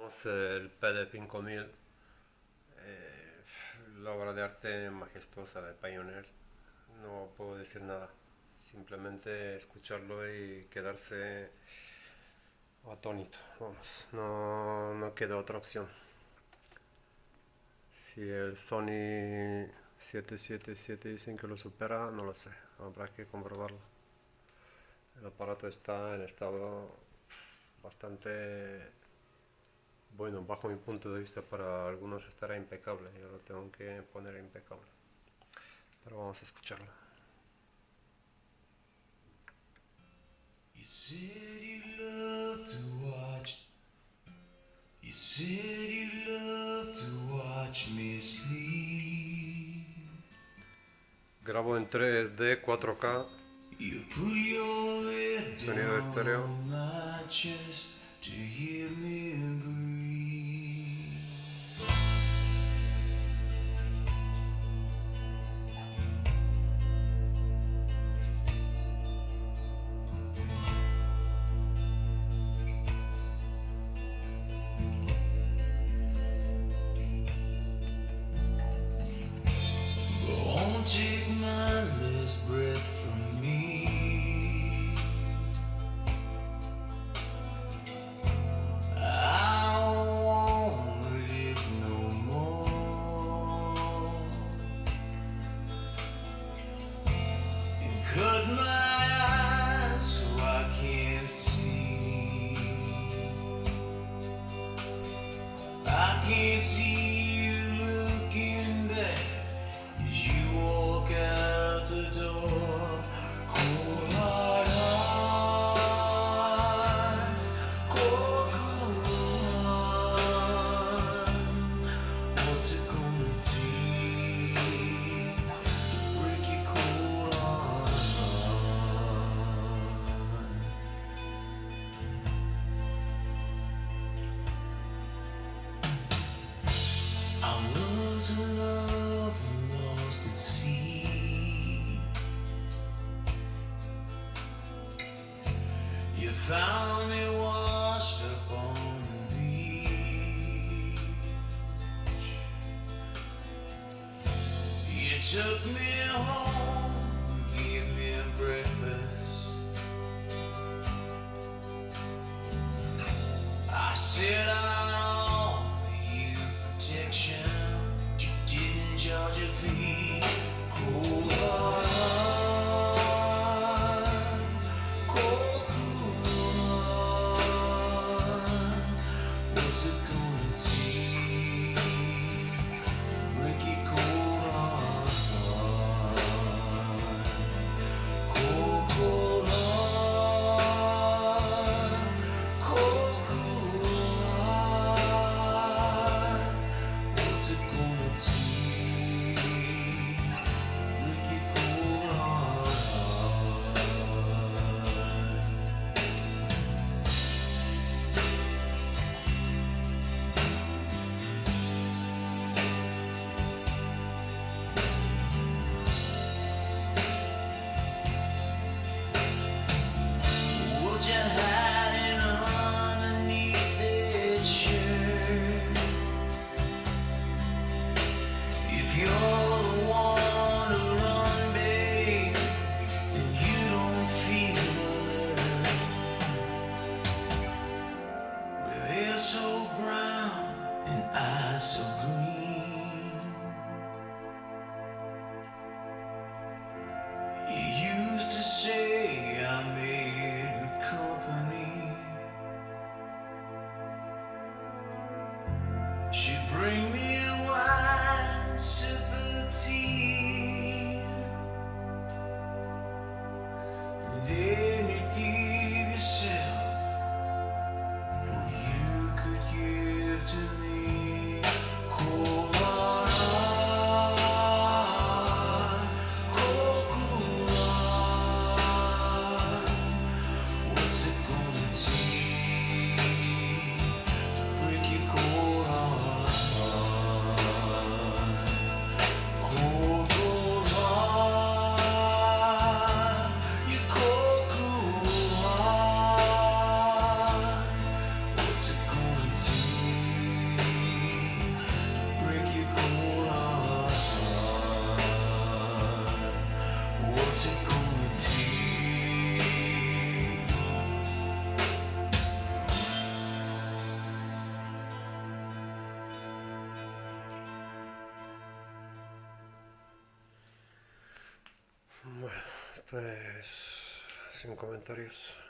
El PD 5000, eh, la obra de arte majestuosa de Pioneer. No puedo decir nada, simplemente escucharlo y quedarse atónito. Vamos, no queda otra opción. Si el Sony 777 dicen que lo supera, no lo sé, habrá que comprobarlo. El aparato está en estado bastante bueno, bajo mi punto de vista. Para algunos estará impecable, yo lo tengo que poner impecable, pero vamos a escucharlo. You said you love to watch. You said you love to watch me sleep. Grabo en 3D 4K, You put your head sonido estéreo. down on my chest to hear me breathe. Won't take my last breath from me. I don't wanna live no more. And cut my eyes so I can't see. I can't see you looking back as you walk out the door. Cold hard heart, cold heart. What's it gonna take to break your cold heart? I was in love and lost at sea. You found me washed up on the beach. You took me home, gave me breakfast. I said I'd offer you protection, but you didn't charge a fee. Cold hard heart, cold heart. What's it gonna take to break your cold hard? Cold, cold heart, cold, cold heart. What's it gonna take to break your cold heart? What you hiding underneath that shirt? If you're the one to run, babe, then you don't feel alert. With hair so brown and eyes so green, you used to say I made good company. She'd bring me a wine, sip of tea, and then you'd give yourself what you could give to me. Cold hard heart, cold, cold heart. What's it gonna take to break your cold heart? te cometí. Bueno, esto es sin comentarios.